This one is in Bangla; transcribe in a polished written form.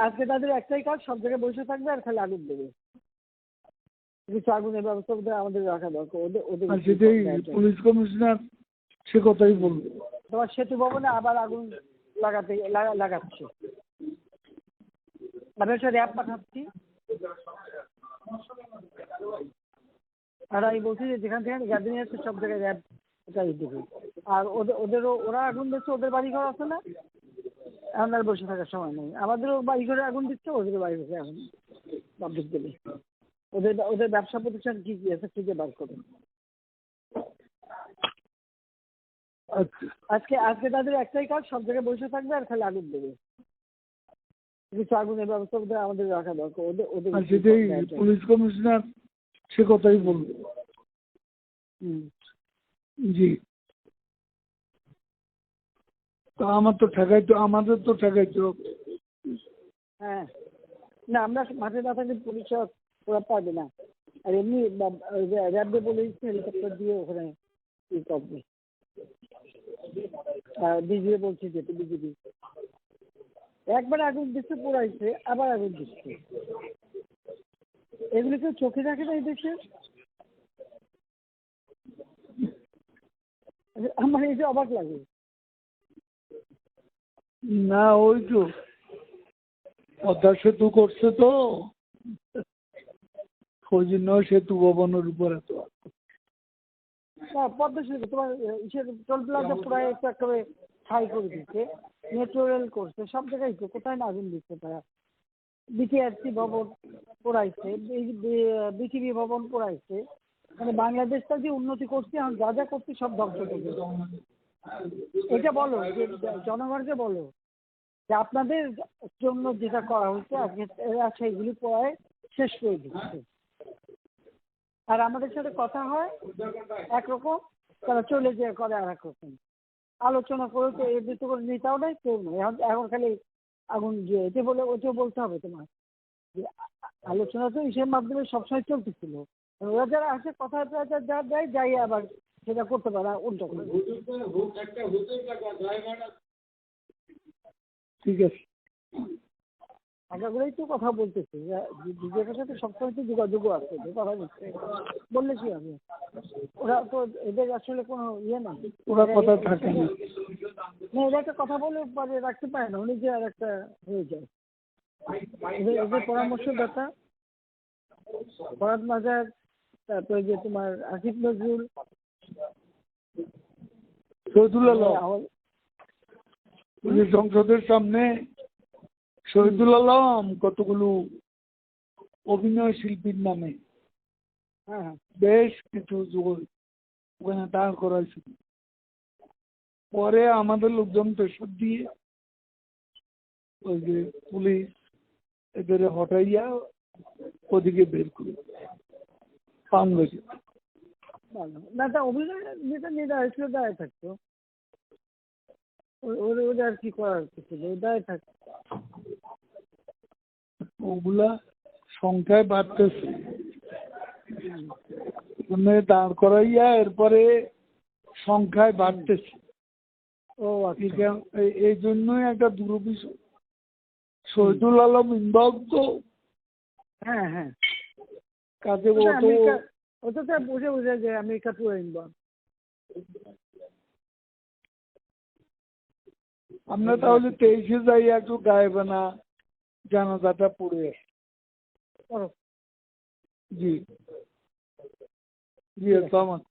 আজকে তাদের একটাই কাজ, সব জায়গায় বসে থাকবে আর খালি আগুন দেবে। কিছু আগুনের ব্যবস্থা ওদের আমাদের রাখা দরকার। ওদের সেটাই পুলিশ কমিশনার সে কথাই বলবে। তোমার সেতু ভবনে আবার আগুন লাগাচ্ছে। আমি একটা র্যাব পাঠাচ্ছি, আর আমি বলছি যে যেখান থেকে গ্যাদারিং আছে সব জায়গায় র্যাব দেবে। আর ওরা আগুন দিচ্ছে, ওদের বাড়ি ঘর আছে না, এখন আর বসে থাকার সময় নেই। আমাদেরও বাড়ি ঘরে আগুন দিচ্ছে, ওদেরও বাড়ি ঘরে আগুন পাবলিক দেবে। ওদের ব্যবসা প্রতিষ্ঠান কি কি আছে খুঁজে বার করে। আজকে তাদের একটাই কাজ, সব জায়গায় বসে থাকবে আর খালি আগুন দেবে। কিছু আগুনের ব্যবস্থা ওদের আমাদের রাখা দরকার। সেটাই পুলিশ কমিশনার সে কথাই বলবে। জি, তো আমাদের তো ঠেকাইতে হবে। হ্যাঁ, না আমরা মাঠে না থাকলে পুলিশ ওরা পারবে না। আর এমনি র্যাব পুলিশ হেলিকপ্টার দিয়ে ওখানে ই করবে। বিজিবি বলছে যেতে, বিজিবি একবার আগুন দিচ্ছে, পোড়াইছে, আবার আগুন দিচ্ছে। এগুলি কেউ চোখে রাখে না এই দেশে। আমার এই যে অবাক লাগে। না ওই তো পদ্মা সেতু করছে তো, ওই জন্য সেতু ভবনের উপর এত। না পদ্মা সেতু তোমার টোল প্লাজা পুরাই একেবারে ছাই করে দিচ্ছে, মেট্রো রেল করছে, সব জায়গায় তো কোথায় না আগুন দিচ্ছে তারা। বিটিআরসি ভবন পোড়াইছে, বিটিভি ভবন পোড়াইছে। মানে বাংলাদেশটা যে উন্নতি করছে, এখন যা যা করছে সব ধ্বংস করছে। এটা বলো যে জনগণকে বলো যে আপনাদের জন্য যেটা করা হয়েছে আজকে এরা সেইগুলি পড়ায় শেষ করে দিচ্ছে। আর আমাদের সাথে কথা হয় একরকম, তারা চলে যেয়ে করে আর এক রকম। আলোচনা করে তো এর ভিতরে করে নেতাও নেই, কেউ নেই। এখন খালি আগুন দিয়ে এটা বলে ওইটাও বলতে হবে তোমার যে আলোচনা তো ইসের মাধ্যমে সবসময় চলতেছিল। ওরা যারা আসে কথা যা দেয় যাই আবার সেটা করতে পারে উল্টো করে। ঠিক আছে, আগাগুলোই তো কথা বলতেছে, বিজেপির সাথে সবসময় তো যোগাযোগ আছে, কথা বলছে, বললে কি হবে। ওরা তো এদের আসলে কোনো ইয়ে না, ওরা কথা থাকে না। এরা একটা কথা বলে পরে রাখতে পারে না, উনি যে আর একটা হয়ে যায়। এদের পরামর্শদাতা ফরাদ মাজার, তারপরে যে তোমার আসিফ নজরুল, শহীদুল আলম, সংসদের সামনে শহীদুল আলম কতগুলো অভিনয় শিল্পীর নামে বেশ কিছু ওখানে দাঁড় করাইছিল। পরে আমাদের লোকজন প্রেশার দিয়ে ওই যে পুলিশ এদের হটাইয়া ওদিকে বের করে পান গেছে। না তা অভিনয় যেটা নিয়ে হয়েছিল দাঁড়ায় থাকতো, ওদের আর কি করার কিছু দাঁড়ায় থাকতো। ওগুলা সংখ্যায় বাড়তেছে, দাঁড় করাইয়া এরপরে সংখ্যায় বাড়তেছে। ও আচ্ছা, এই জন্যই একটা দুরভিসন্ধি। শহীদুল আলম ইনভলভ তো। হ্যাঁ হ্যাঁ, কাজে ওটা তো বুঝে বুঝে যে আমেরিকা পুরো ইনভলভ। আমরা তাহলে 23-এ যাই, একটু গায়েবানা জানাজাটা পড়ে। জি জি, আসসালাম।